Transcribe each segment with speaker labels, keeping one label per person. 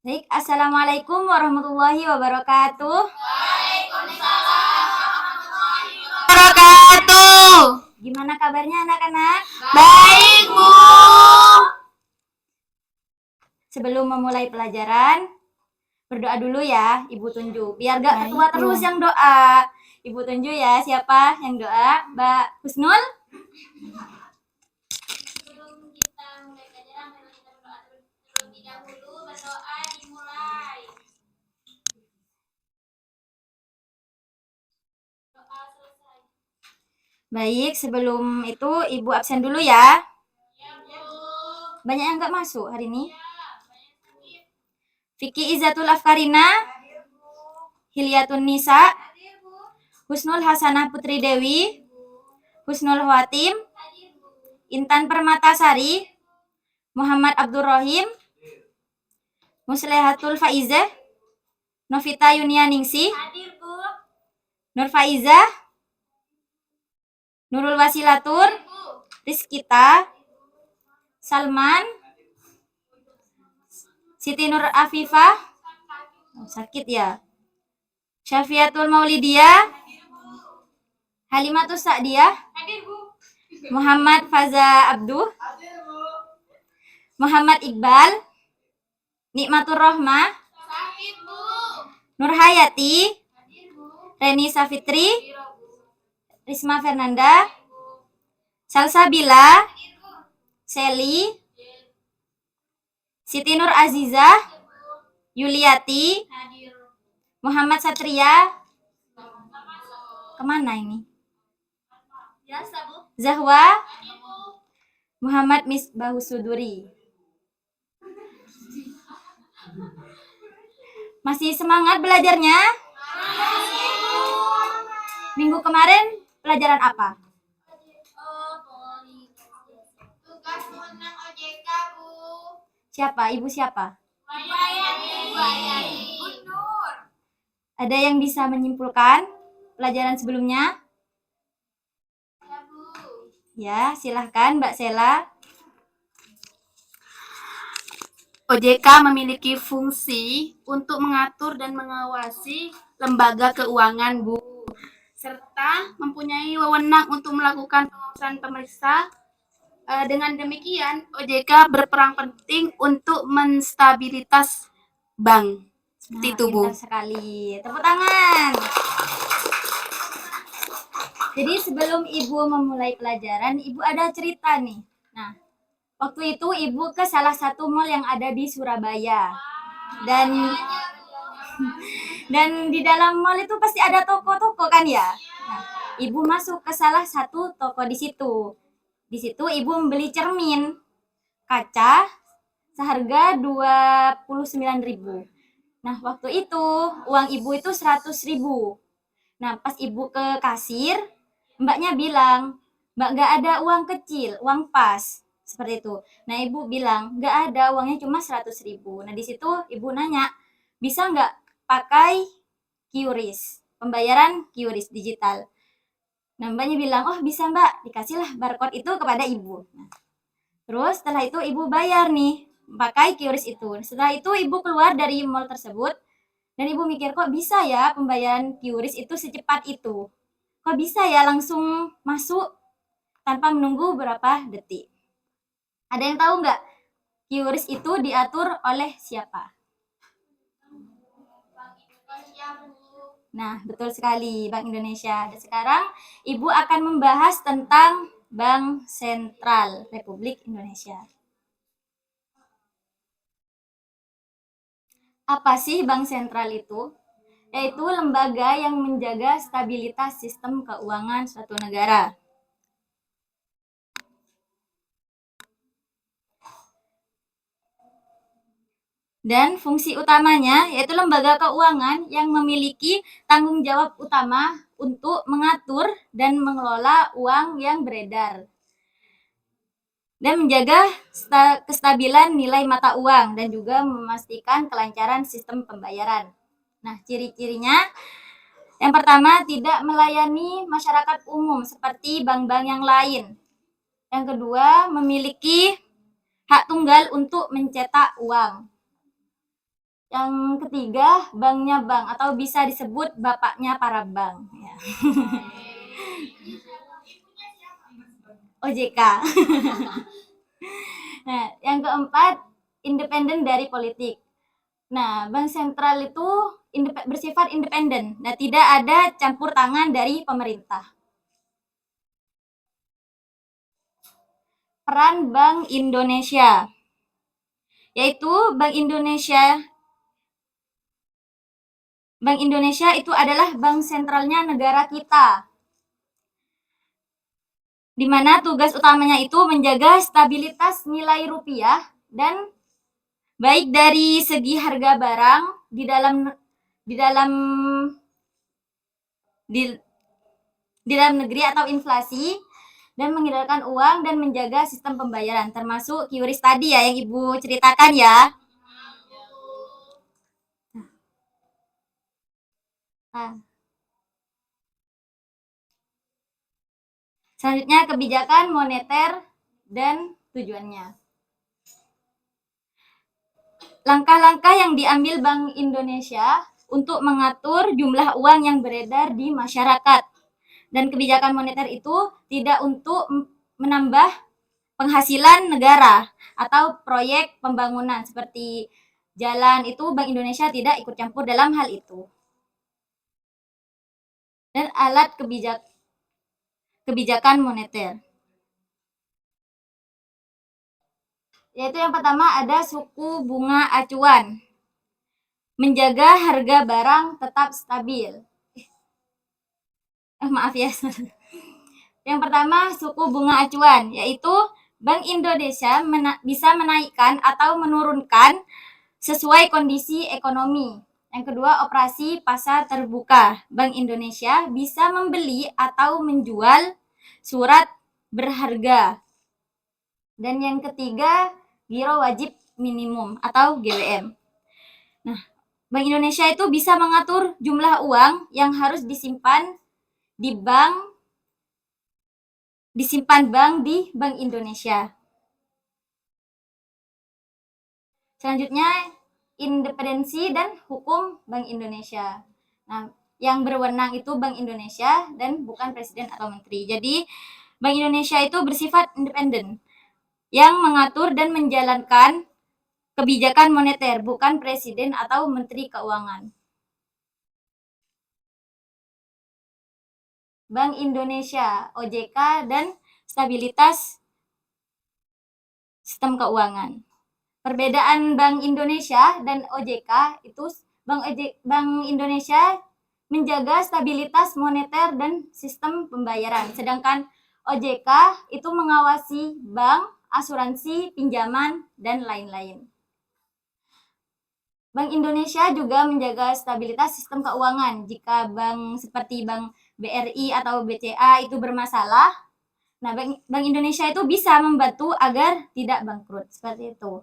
Speaker 1: Baik, Assalamualaikum warahmatullahi wabarakatuh.
Speaker 2: Wabarakatuh.
Speaker 1: Gimana kabarnya anak-anak?
Speaker 2: Baik, Bu.
Speaker 1: Sebelum memulai pelajaran, berdoa dulu ya, Ibu tunjuk. Biar gak ketua terus yang doa. Ibu tunjuk ya, siapa yang doa? Mbak Husnul? Sebelum kita mulai pelajaran, kita berdoa terlebih dahulu. Berdoa dimulai. Doa selesai. Baik, sebelum itu Ibu absen dulu ya. Banyak yang nggak masuk hari ini. Vicky Izzatul Afkarina, Hilyatun Nisa, Husnul Hasanah Putri Dewi, Husnul Hawatim, Intan Permatasari, Muhammad Abdur Rahim, Muslihatul Faizah, Novita Yunianingsih, Nur Faizah, Nurul Wasilatur, Rizkita, Salman, Siti Nur Afifah, sakit ya, Syafiatul Maulidiyah, Halimatus Sa'diyah, Muhammad Faza Abduh, Muhammad Iqbal, Nikmatur Rohmah, Nur Hayati, Reni Safitri, Risma Fernanda, Salsabila, Seli, Siti Nur Azizah, Yuliati, Muhammad Satria, kemana ini? Zahwa, Muhammad Misbahusuduri. Masih semangat belajarnya? Minggu kemarin pelajaran apa?
Speaker 2: Tugas menang OJK, Bu.
Speaker 1: Siapa? Ibu siapa?
Speaker 2: Bayani.
Speaker 1: Ada yang bisa menyimpulkan pelajaran sebelumnya? Ya, silahkan Mbak Sela.
Speaker 2: OJK memiliki fungsi untuk mengatur dan mengawasi lembaga keuangan, Bu, serta mempunyai wewenang untuk melakukan pengawasan pemeriksa. Dengan demikian, OJK berperan penting untuk menstabilitas bank. Seperti itu, Bu.
Speaker 1: Pintar sekali. Tepuk tangan. Jadi sebelum Ibu memulai pelajaran, Ibu ada cerita nih. Nah, waktu itu Ibu ke salah satu mall yang ada di Surabaya. Dan di dalam mall itu pasti ada toko-toko kan ya? Nah, Ibu masuk ke salah satu toko di situ. Di situ Ibu membeli cermin kaca seharga 29.000. Nah, waktu itu uang Ibu itu 100.000. Nah, pas Ibu ke kasir, Mbaknya bilang, Mbak nggak ada uang kecil, uang pas. Seperti itu. Nah, Ibu bilang, nggak ada, uangnya cuma 100.000. Nah, di situ Ibu nanya, bisa nggak pakai QRIS, pembayaran QRIS digital. Nah, Mbaknya bilang, oh bisa Mbak, dikasihlah barcode itu kepada Ibu. Nah, terus setelah itu Ibu bayar nih, pakai QRIS itu. Setelah itu Ibu keluar dari mall tersebut, dan Ibu mikir, kok bisa ya pembayaran QRIS itu secepat itu? Kok bisa ya langsung masuk tanpa menunggu berapa detik? Ada yang tahu nggak? QRIS itu diatur oleh siapa? Nah, betul sekali, Bank Indonesia. Dan sekarang Ibu akan membahas tentang Bank Sentral Republik Indonesia. Apa sih Bank Sentral itu? Yaitu lembaga yang menjaga stabilitas sistem keuangan suatu negara. Dan fungsi utamanya yaitu lembaga keuangan yang memiliki tanggung jawab utama untuk mengatur dan mengelola uang yang beredar dan menjaga kestabilan nilai mata uang dan juga memastikan kelancaran sistem pembayaran. Nah, ciri-cirinya yang pertama, tidak melayani masyarakat umum seperti bank-bank yang lain. Yang kedua, memiliki hak tunggal untuk mencetak uang. Yang ketiga, banknya bank atau bisa disebut bapaknya para bank. Ya. OJK. Nah, yang keempat, independen dari politik. Nah, bank sentral itu bersifat independen. Nah, tidak ada campur tangan dari pemerintah. Peran Bank Indonesia, yaitu Bank Indonesia itu adalah bank sentralnya negara kita, di mana tugas utamanya itu menjaga stabilitas nilai rupiah dan baik dari segi harga barang di dalam negeri atau inflasi, dan mengedarkan uang dan menjaga sistem pembayaran, termasuk QRIS tadi ya yang Ibu ceritakan ya. Nah, selanjutnya kebijakan moneter dan tujuannya. Langkah-langkah yang diambil Bank Indonesia untuk mengatur jumlah uang yang beredar di masyarakat. Dan kebijakan moneter itu tidak untuk menambah penghasilan negara atau proyek pembangunan seperti jalan, itu Bank Indonesia tidak ikut campur dalam hal itu. Dan alat kebijakan moneter, yaitu yang pertama ada suku bunga acuan, menjaga harga barang tetap stabil. Maaf ya. Yang pertama suku bunga acuan, yaitu Bank Indonesia bisa menaikkan atau menurunkan sesuai kondisi ekonomi. Yang kedua, operasi pasar terbuka. Bank Indonesia bisa membeli atau menjual surat berharga. Dan yang ketiga, giro wajib minimum atau GWM. Nah, Bank Indonesia itu bisa mengatur jumlah uang yang harus disimpan bank di Bank Indonesia. Selanjutnya, independensi dan hukum Bank Indonesia. Nah, yang berwenang itu Bank Indonesia dan bukan presiden atau menteri. Jadi, Bank Indonesia itu bersifat independen yang mengatur dan menjalankan kebijakan moneter, bukan presiden atau menteri keuangan. Bank Indonesia, OJK, dan stabilitas sistem keuangan. Perbedaan Bank Indonesia dan OJK itu Bank Indonesia menjaga stabilitas moneter dan sistem pembayaran, sedangkan OJK itu mengawasi bank, asuransi, pinjaman, dan lain-lain. Bank Indonesia juga menjaga stabilitas sistem keuangan. Jika bank seperti Bank BRI atau BCA itu bermasalah, nah Bank Indonesia itu bisa membantu agar tidak bangkrut, seperti itu.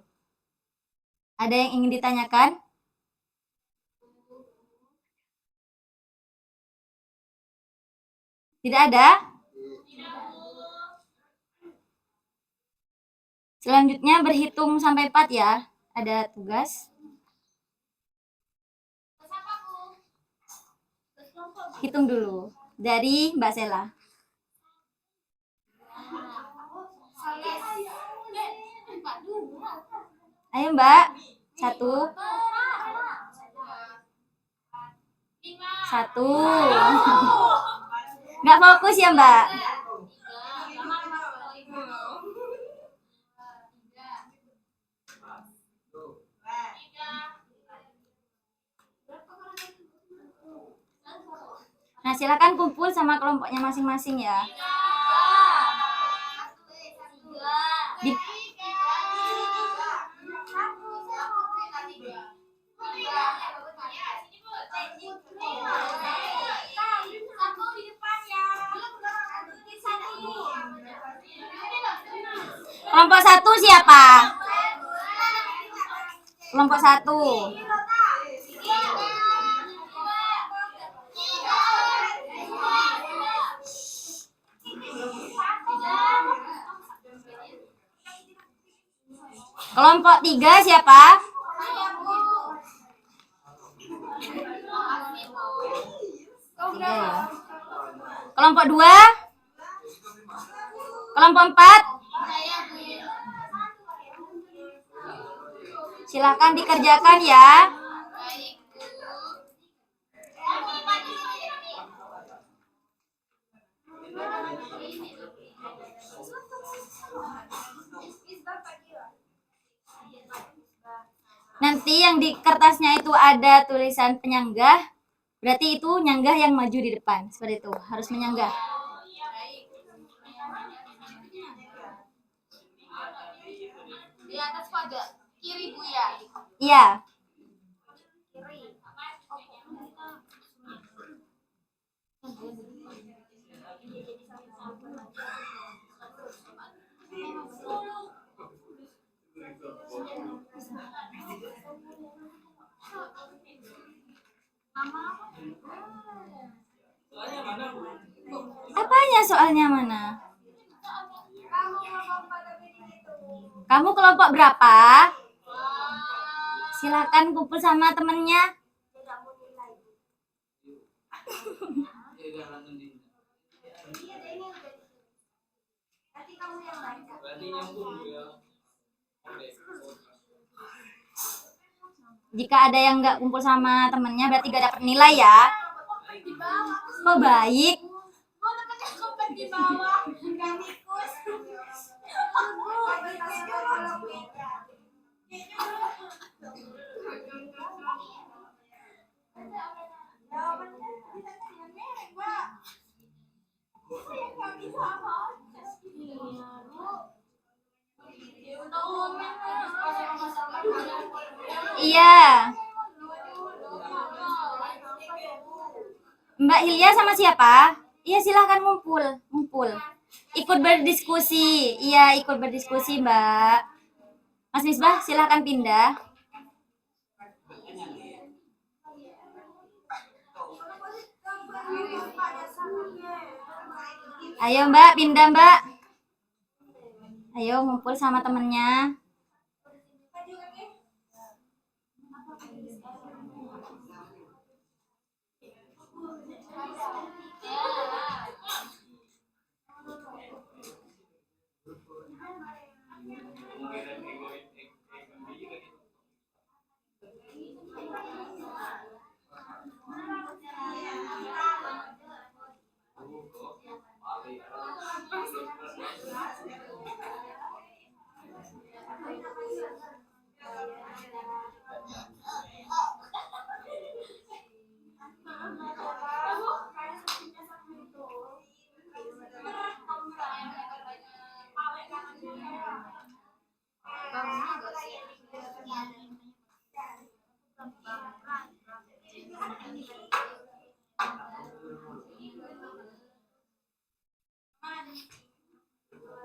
Speaker 1: Ada yang ingin ditanyakan? Tidak ada? Selanjutnya berhitung sampai 4 ya. Ada tugas. Hitung dulu. Dari Mbak Sela. Ayo Mbak. 1. 1. Nggak fokus ya Mbak? Nah, silakan kumpul sama kelompoknya masing-masing ya. Kelompok 1 siapa? Kelompok 1. Kelompok 3 siapa? Tiga ya. Kelompok 2, kelompok 4. Silahkan dikerjakan ya. Nanti yang di kertasnya itu ada tulisan penyanggah, berarti itu nyanggah yang maju di depan. Seperti itu, harus menyanggah.
Speaker 2: Di atas ada kiri Bu ya.
Speaker 1: Iya. Apanya soalnya mana? Kamu kelompok berapa? Silakan kumpul sama temennya. Jika ada yang nggak kumpul sama temennya berarti gak dapat nilai ya. Kok baik? Iya. Mbak Hilya sama siapa? Iya silahkan ngumpul. Ikut berdiskusi. Iya ikut berdiskusi Mbak. Mas Misbah silahkan pindah. Ayo Mbak pindah Mbak. Ayo ngumpul sama temennya.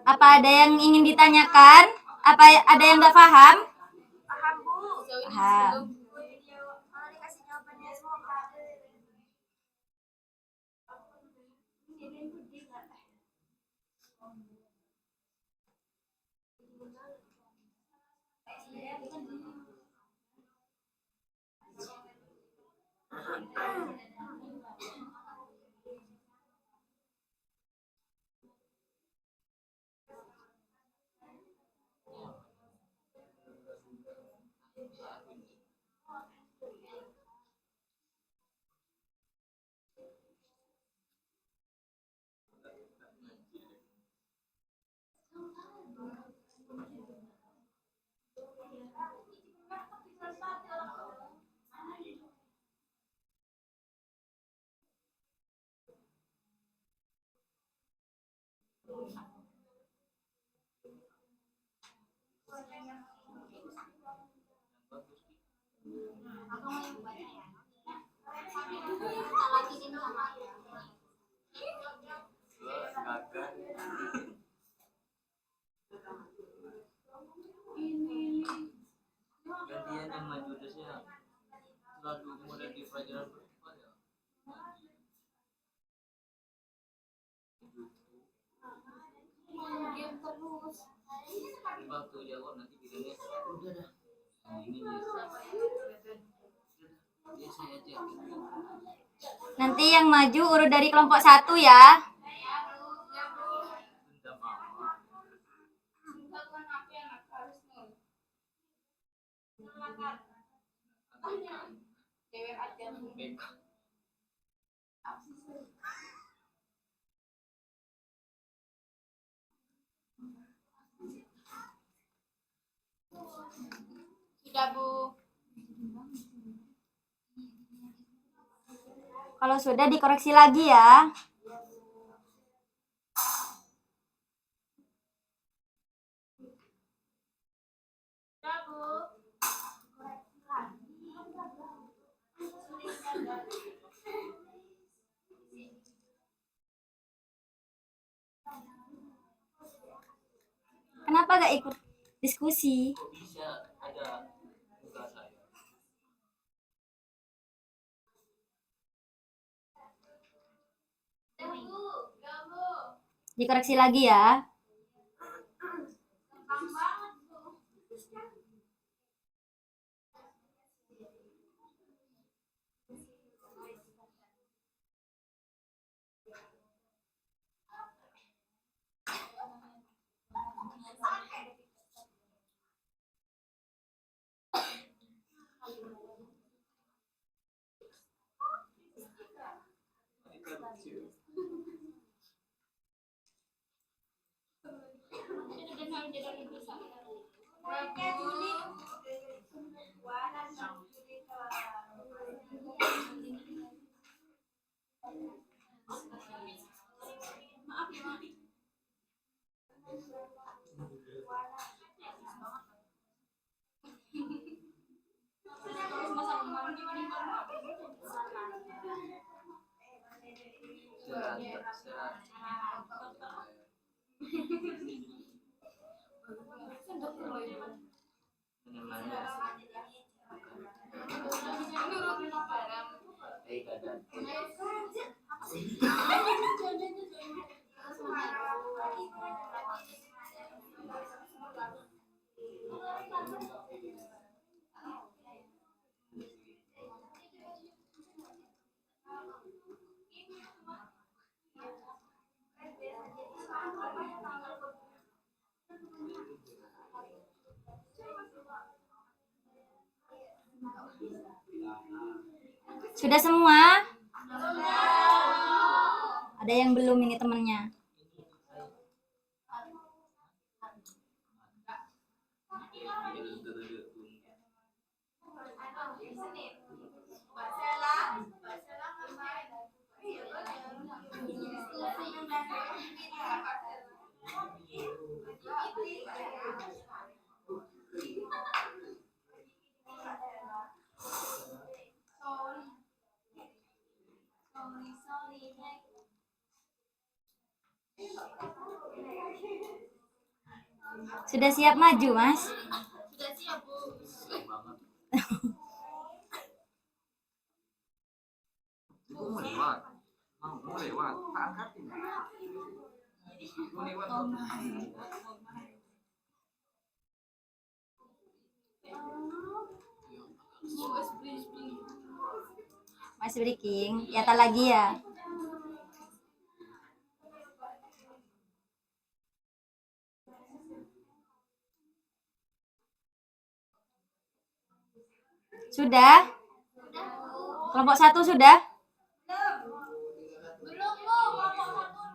Speaker 1: Apa ada yang ingin ditanyakan? Apa ada yang nggak paham?
Speaker 2: Paham Bu.
Speaker 1: Paham.
Speaker 3: Gantian yang maju desnya lalu kemudian di pelajaran berikutnya
Speaker 2: Game terus.
Speaker 3: waktu jawab nanti bilangnya udah dah ini dia saya aja
Speaker 1: Nanti yang maju urut dari kelompok 1 ya.
Speaker 3: Benda mama. Beka.
Speaker 2: Sudah, Bu.
Speaker 1: Kalau sudah dikoreksi lagi ya.
Speaker 2: Sudah, Bu.
Speaker 1: Kenapa gak ikut diskusi?
Speaker 3: Kok bisa ada muka saya?
Speaker 2: Sudah, Bu. Sudah, Bu.
Speaker 1: Dikoreksi lagi ya.
Speaker 2: Gampang banget, Bu.
Speaker 3: Mereka lucu. Serat. Menemani. Baik ada.
Speaker 1: Sudah semua? Ada yang belum ini temennya. Sudah siap maju, Mas?
Speaker 2: Sudah siap, Bu.
Speaker 3: Susah banget. Ibu mau lewat. Mau lewat. Tak angkatin. Mau lewat.
Speaker 1: Mas breaking. Ya tak lagi ya. Sudah? Kelompok 1 sudah?
Speaker 2: Belum, Bu. Kelompok satu.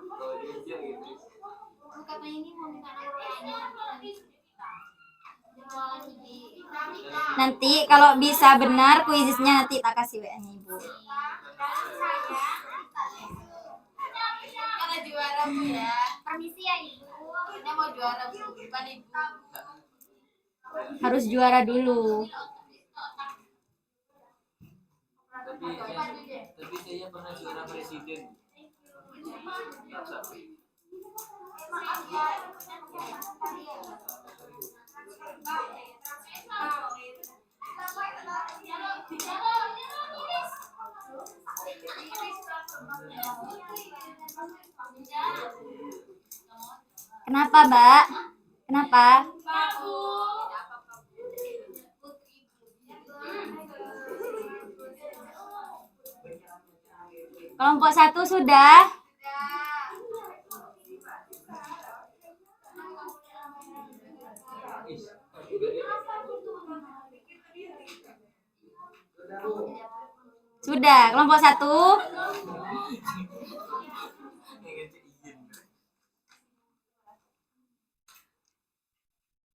Speaker 3: Kalau dia gitu.
Speaker 2: Katanya ini mau minta nomornya.
Speaker 1: Nanti kalau bisa benar kuisnya nanti tak kasih WA-nya Ibu.
Speaker 2: Karena juara, Bu ya. Permisi ya, Ibu. Ini mau juara, Bu. Bukan Ibu.
Speaker 1: harus juara dulu.
Speaker 3: Tapi saya pernah juara presiden.
Speaker 1: Kenapa, Mbak? Kenapa? Kelompok 1 sudah? Sudah, kelompok 1.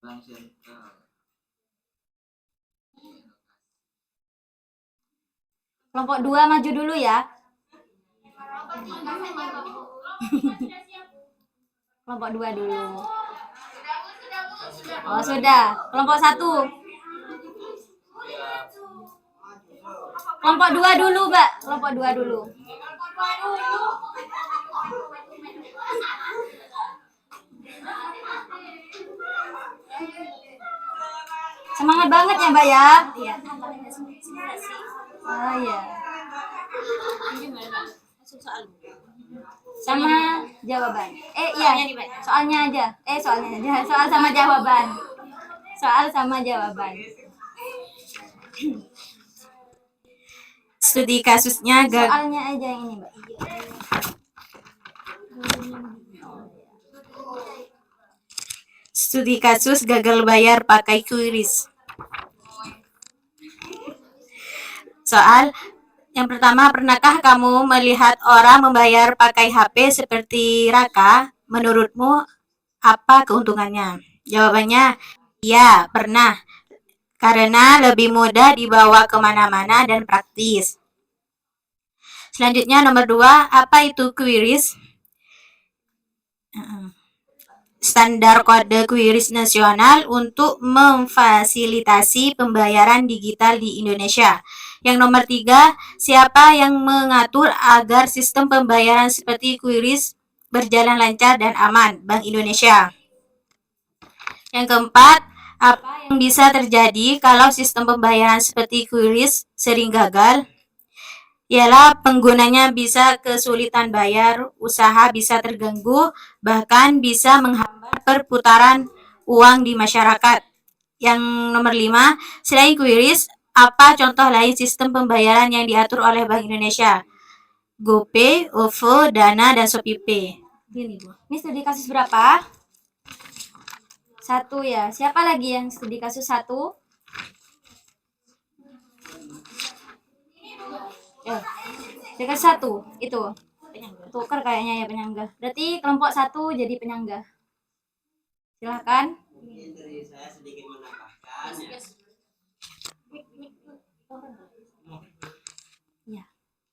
Speaker 3: Bank sentral.
Speaker 1: Kelompok 2 maju dulu ya. Kelompok 2 dulu. Oh, sudah. Kelompok 1. Kelompok 2 dulu, Mbak. Kelompok 2 dulu. Semangat banget ya, Mbak ya. Iya. Oh iya. Sama jawaban. Iya. Soalnya aja. Soalnya aja. Soal sama jawaban. Soal sama jawaban.
Speaker 4: Studi kasusnya
Speaker 1: Soalnya aja yang ini, Mbak.
Speaker 4: studi kasus gagal bayar pakai QRIS. Soal yang pertama, pernahkah kamu melihat orang membayar pakai HP seperti Raka? Menurutmu apa keuntungannya? Jawabannya, ya pernah. Karena lebih mudah dibawa kemana-mana dan praktis. Selanjutnya nomor 2, apa itu QRIS? Standar kode QRIS nasional untuk memfasilitasi pembayaran digital di Indonesia. Yang nomor 3, siapa yang mengatur agar sistem pembayaran seperti QRIS berjalan lancar dan aman? Bank Indonesia. Yang keempat, apa yang bisa terjadi kalau sistem pembayaran seperti QRIS sering gagal? Ialah penggunanya bisa kesulitan bayar, usaha bisa terganggu, bahkan bisa menghambat perputaran uang di masyarakat. Yang nomor 5, selain QRIS, apa contoh lain sistem pembayaran yang diatur oleh Bank Indonesia? GoPay, OVO, Dana, dan ShopeePay.
Speaker 1: Ini studi kasus berapa? 1 ya. Siapa lagi yang studi kasus 1? Dekat 1 itu. Tuker kayaknya ya penyangga. Berarti kelompok 1 jadi penyangga. Silahkan.
Speaker 5: Dari saya sedikit menambahkan ya.
Speaker 1: Ya.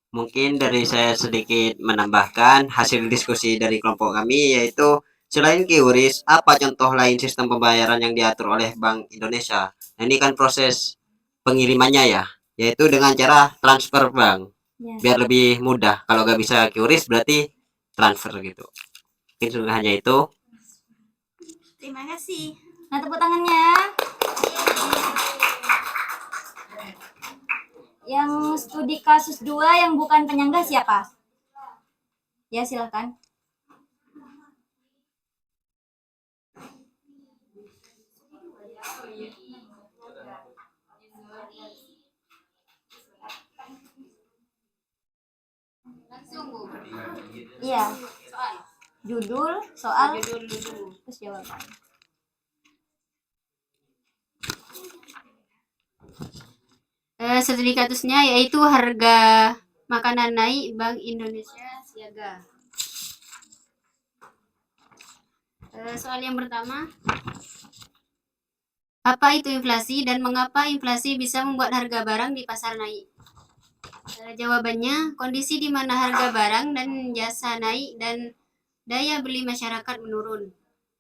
Speaker 5: Mungkin dari saya sedikit menambahkan hasil diskusi dari kelompok kami, yaitu selain QRIS, apa contoh lain sistem pembayaran yang diatur oleh Bank Indonesia? Nah, ini kan proses pengirimannya ya, yaitu dengan cara transfer bank,
Speaker 1: Ya.
Speaker 5: biar lebih mudah. Kalau nggak bisa QRIS berarti transfer gitu. Mungkin sudah hanya itu.
Speaker 4: Terima kasih.
Speaker 1: Nah, tepuk tangannya. Yang studi kasus 2 yang bukan penyangga siapa? Ya, silakan. Iya. Judul, soal, terus jawaban.
Speaker 4: Studi kasusnya yaitu harga makanan naik, Bank Indonesia siaga. Soal yang pertama, apa itu inflasi dan mengapa inflasi bisa membuat harga barang di pasar naik? Jawabannya, kondisi di mana harga barang dan jasa naik dan daya beli masyarakat menurun.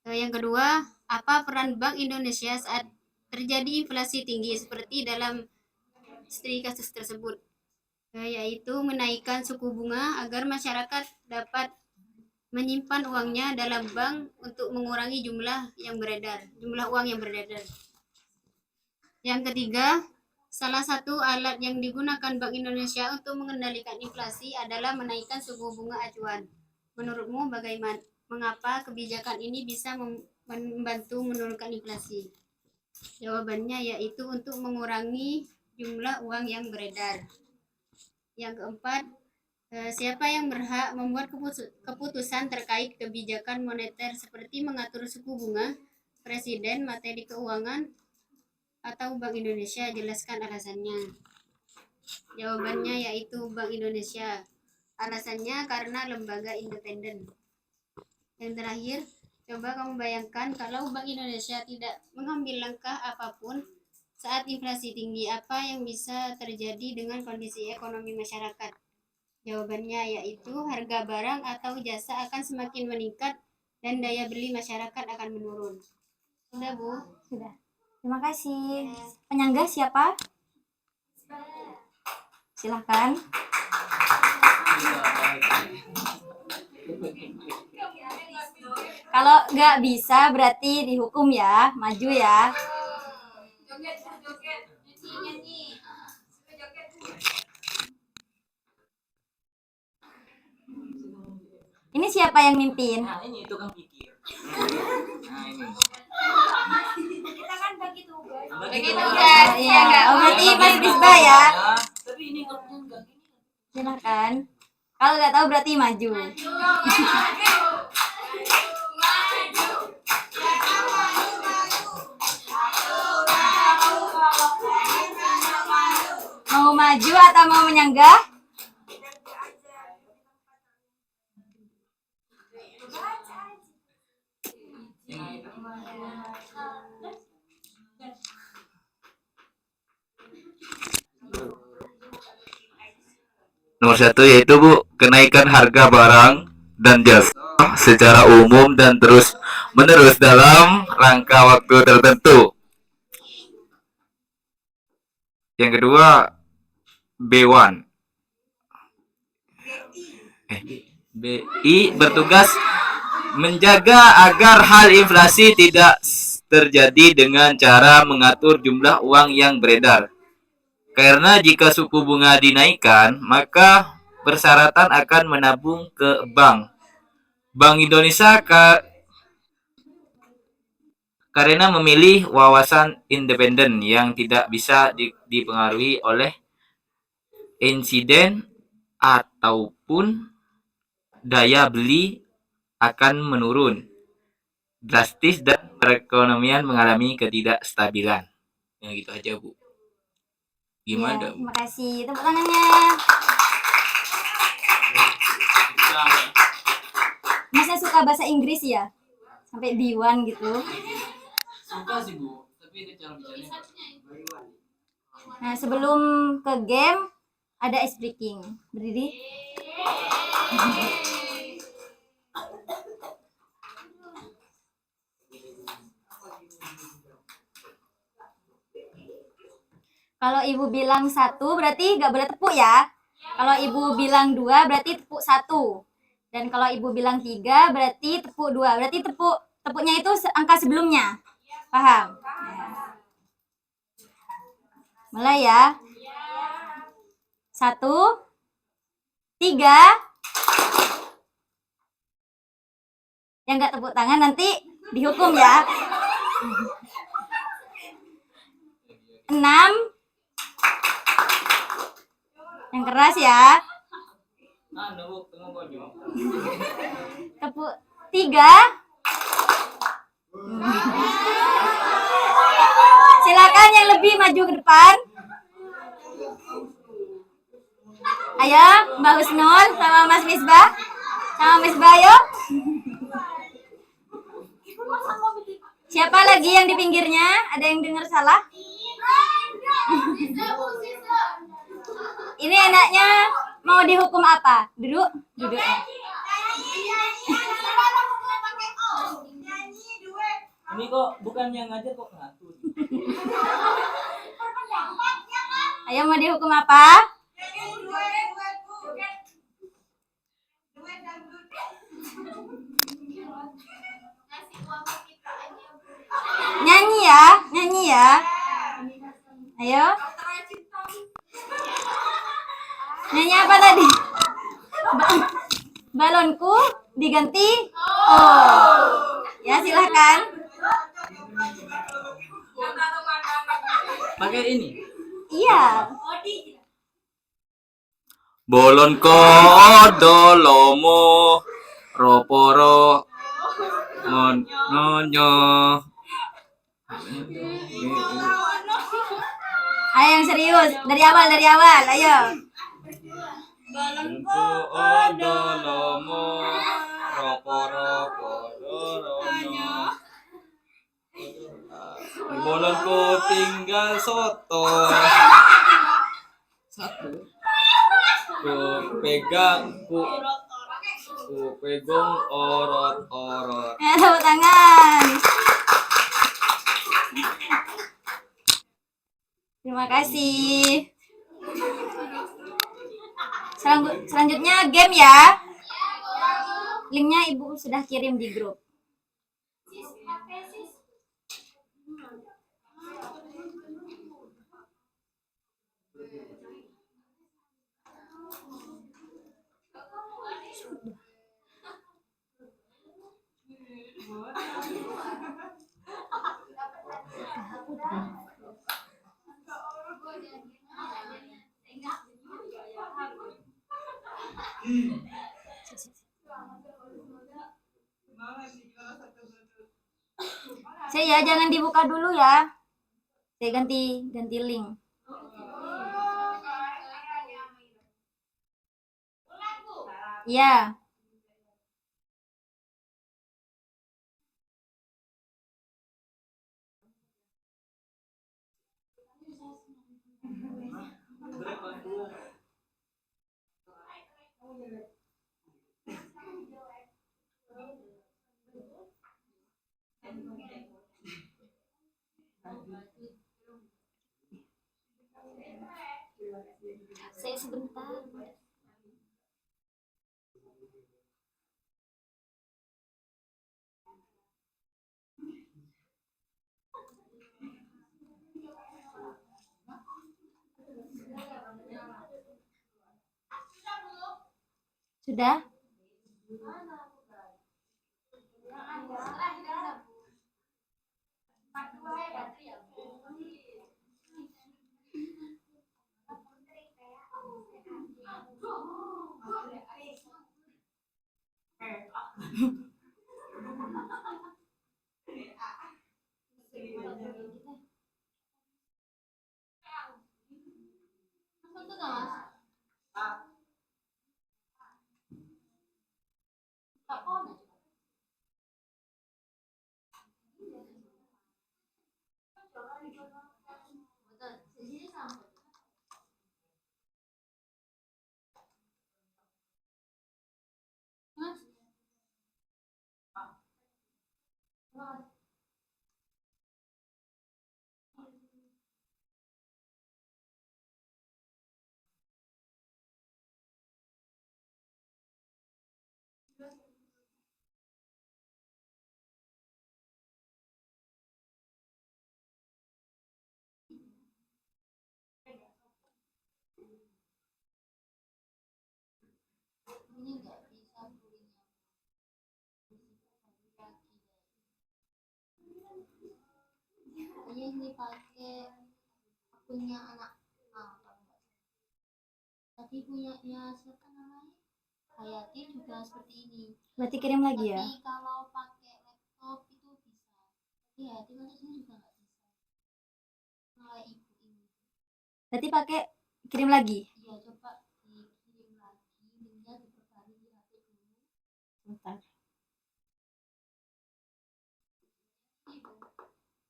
Speaker 4: Yang kedua, apa peran Bank Indonesia saat terjadi inflasi tinggi seperti dalam studi kasus tersebut, yaitu menaikkan suku bunga agar masyarakat dapat menyimpan uangnya dalam bank untuk mengurangi jumlah uang yang beredar. Yang ketiga, salah satu alat yang digunakan Bank Indonesia untuk mengendalikan inflasi adalah menaikkan suku bunga acuan. Menurutmu bagaimana? Mengapa kebijakan ini bisa membantu menurunkan inflasi? Jawabannya yaitu untuk mengurangi jumlah uang yang beredar. Yang keempat, siapa yang berhak membuat keputusan terkait kebijakan moneter seperti mengatur suku bunga? Presiden, Materi Keuangan, atau Bank Indonesia? Jelaskan alasannya. Jawabannya yaitu Bank Indonesia. Alasannya karena lembaga independen. Yang terakhir, coba kamu bayangkan kalau Bank Indonesia tidak mengambil langkah apapun saat inflasi tinggi, apa yang bisa terjadi dengan kondisi ekonomi masyarakat? Jawabannya yaitu harga barang atau jasa akan semakin meningkat dan daya beli masyarakat akan menurun. Sudah, Bu?
Speaker 1: Sudah. Terima kasih. Penyangga siapa? Silahkan. Kalau nggak bisa berarti dihukum ya, maju ya.
Speaker 2: Joget, joget, nyanyi. Joget.
Speaker 1: Ini siapa yang mimpin?
Speaker 3: Nah, ini tukang pikir. Nah, ini.
Speaker 2: Kita kan bagi tugas.
Speaker 3: Bagi
Speaker 2: tugas.
Speaker 1: Iya, berarti Mas Bisbah ya.
Speaker 3: Tapi ini kerjaan enggak gini.
Speaker 1: Silahkan. Kalau nggak tahu berarti maju. Mau maju atau mau menyanggah?
Speaker 6: Nomor 1 yaitu Bu, kenaikan harga barang dan jasa secara umum dan terus menerus dalam rangka waktu tertentu. Yang kedua, B1. BI bertugas menjaga agar hal inflasi tidak terjadi dengan cara mengatur jumlah uang yang beredar. Karena jika suku bunga dinaikkan, maka persyaratan akan menabung ke bank. Bank Indonesia karena memilih wawasan independen yang tidak bisa dipengaruhi oleh insiden ataupun daya beli akan menurun drastis dan perekonomian mengalami ketidakstabilan. Ya gitu aja, Bu. Gimana,
Speaker 1: Ya,
Speaker 6: Bu?
Speaker 1: terima kasih. Tepuk tangannya. Masa suka bahasa Inggris ya? Sampai B1 gitu.
Speaker 3: Suka sih, Bu. Tapi itu cara bicaranya.
Speaker 1: Nah, sebelum ke game ada ice breaking. Berdiri. Kalau ibu bilang 1 berarti nggak boleh tepuk ya. Kalau ibu bilang 2 berarti tepuk 1. Dan kalau ibu bilang 3 berarti tepuk 2. Berarti tepuknya itu angka sebelumnya. Paham? Mulai ya. 1, 3. Yang nggak tepuk tangan nanti dihukum ya. 6. Yang keras ya. Tepuk 3. Silakan yang lebih maju ke depan. Ayo, Mbak Husnul sama Mas Misbah. Sama Misbah, ayo. Siapa lagi yang di pinggirnya? Ada yang dengar salah? Ini enaknya mau dihukum apa? Duduk, duduk.
Speaker 6: Ini kok bukan yang ngajar kok ngatur.
Speaker 1: Ayo mau dihukum apa?
Speaker 2: Ngasih uang ke kita aja.
Speaker 1: Nyanyi ya, nyanyi ya. Ayo. Nyanyi apa tadi? Balonku diganti. Oh. Ya silahkan.
Speaker 6: Pakai ini.
Speaker 1: Iya.
Speaker 6: Bolon ko odolomo roporo ngonyo.
Speaker 1: Ayo yang serius. Dari awal, Ayo.
Speaker 6: Bolon ko odolomo roporo ngonyo. Bolonku tinggal soto. Satu. Ku pegang orot-orot.
Speaker 1: Tepuk tangan. Terima kasih. Selanjutnya game ya. Linknya Ibu sudah kirim di grup.
Speaker 2: Sis, pakai sis.
Speaker 1: Saya jangan dibuka dulu ya. Saya ganti link. Iya. Saya sebentar. Sudah?
Speaker 2: Ini nggak bisa belinya. Ini pakai akunnya anak tadi punyanya siapa namanya Hayati juga seperti ini.
Speaker 1: Berarti kirim lagi ya.
Speaker 2: Tapi kalau pakai laptop itu bisa. Tapi Hayati masuk sini juga nggak bisa. Kalau ibu ini.
Speaker 1: Berarti pakai kirim lagi.
Speaker 2: Iya coba dikirim lagi, linknya diperbarui di HP dulu.
Speaker 1: Sebentar.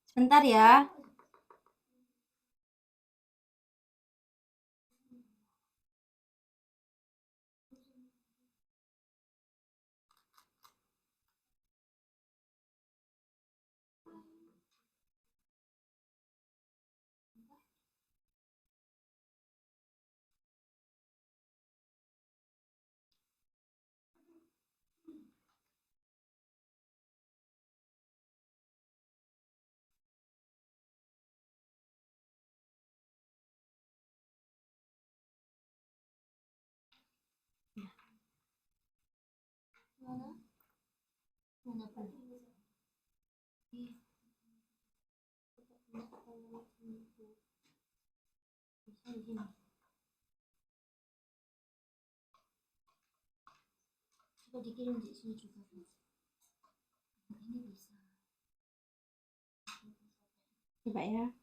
Speaker 1: Sebentar ya.
Speaker 2: Mana? Mana pun. Bisa di sini. Coba dikirim di sini juga. Nah, ini bisa.
Speaker 1: Coba ya.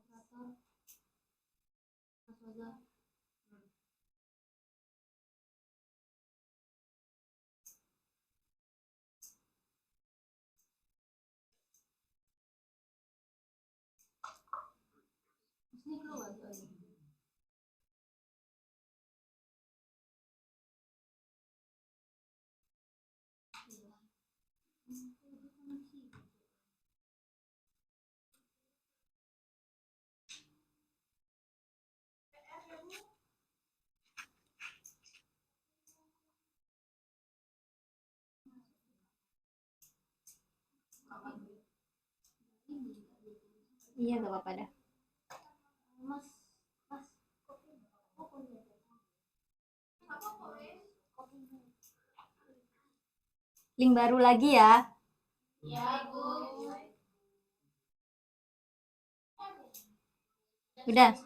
Speaker 2: Operator. Mas Waza. Sini keluar soalnya.
Speaker 1: Iya, gak apa-apa dah.
Speaker 2: Mas, mas, kopinya.
Speaker 1: Link baru lagi ya.
Speaker 2: Ya, Ibu.
Speaker 1: Udah.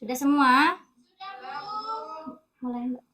Speaker 1: Sudah semua? Mulai, Mbak.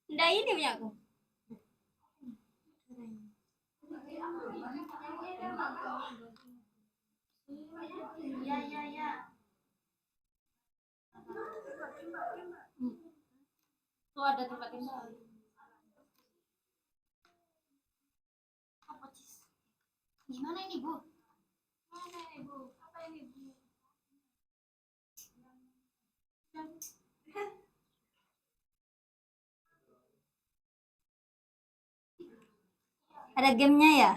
Speaker 1: Udah ini punya aku.
Speaker 2: Ya. Tuh ada tempat timbal. Apa cis? Gimana ini, Bu? Mana ini, Bu? Apa ini, Bu?
Speaker 1: Ada gamenya ya?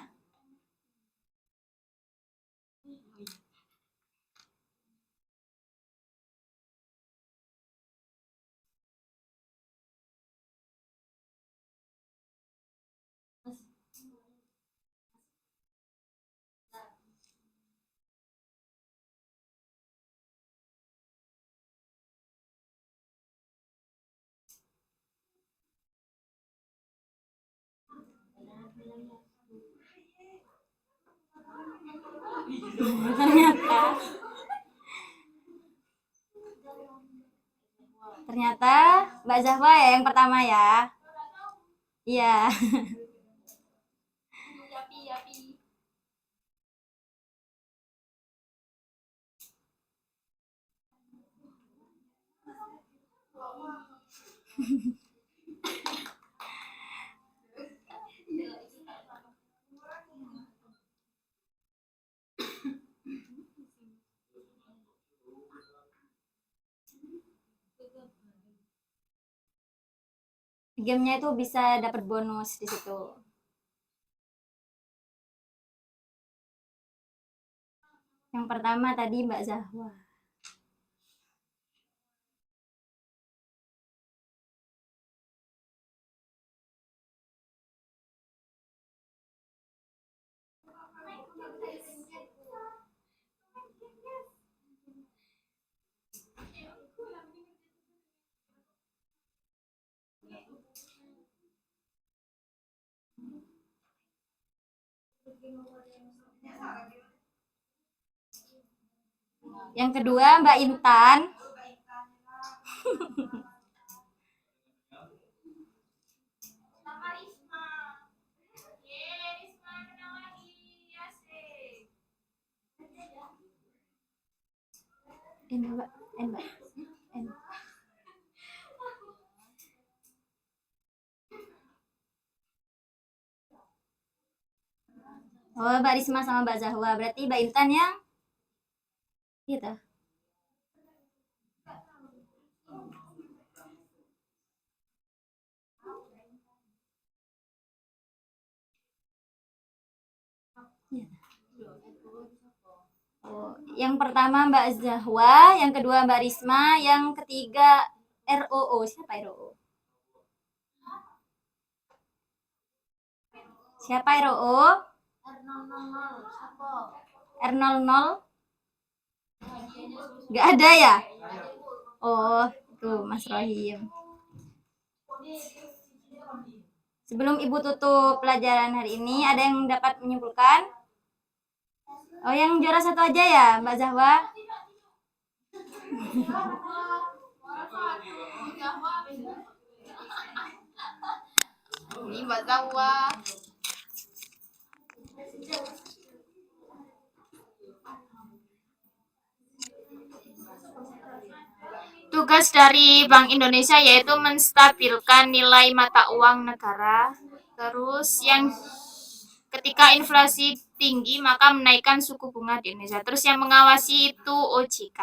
Speaker 1: Ternyata Mbak Zahwa ya yang pertama ya. Iya.
Speaker 2: Yapi.
Speaker 1: gamenya itu bisa dapat bonus di situ. Yang pertama tadi Mbak Zahwa. Yang kedua Mbak Intan. Ini Mbak, Mbak. Oh, Mbak Risma sama Mbak Zahwa. Berarti Mbak Intan yang gitu. Oh, yang pertama Mbak Zahwa, yang kedua Mbak Risma, yang ketiga ROO. Siapa ROO? Siapa ROO?
Speaker 2: R00 siapa?
Speaker 1: R00? Gak ada ya? Oh, itu Mas Rohim. Sebelum Ibu tutup pelajaran hari ini, ada yang dapat menyimpulkan? Oh, yang juara satu aja ya, Mbak Zahwa?
Speaker 2: Ini Mbak Zahwa.
Speaker 7: Tugas dari Bank Indonesia yaitu menstabilkan nilai mata uang negara. Terus yang ketika inflasi tinggi maka menaikkan suku bunga di Indonesia. Terus yang mengawasi itu OJK.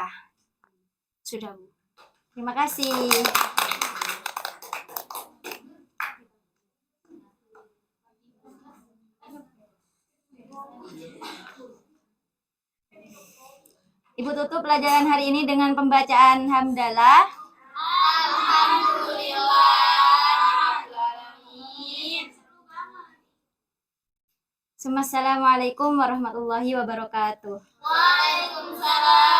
Speaker 7: Sudah, Bu.
Speaker 1: Terima kasih. Ibu tutup pelajaran hari ini dengan pembacaan hamdalah. Assalamualaikum warahmatullahi wabarakatuh.
Speaker 2: Waalaikumsalam.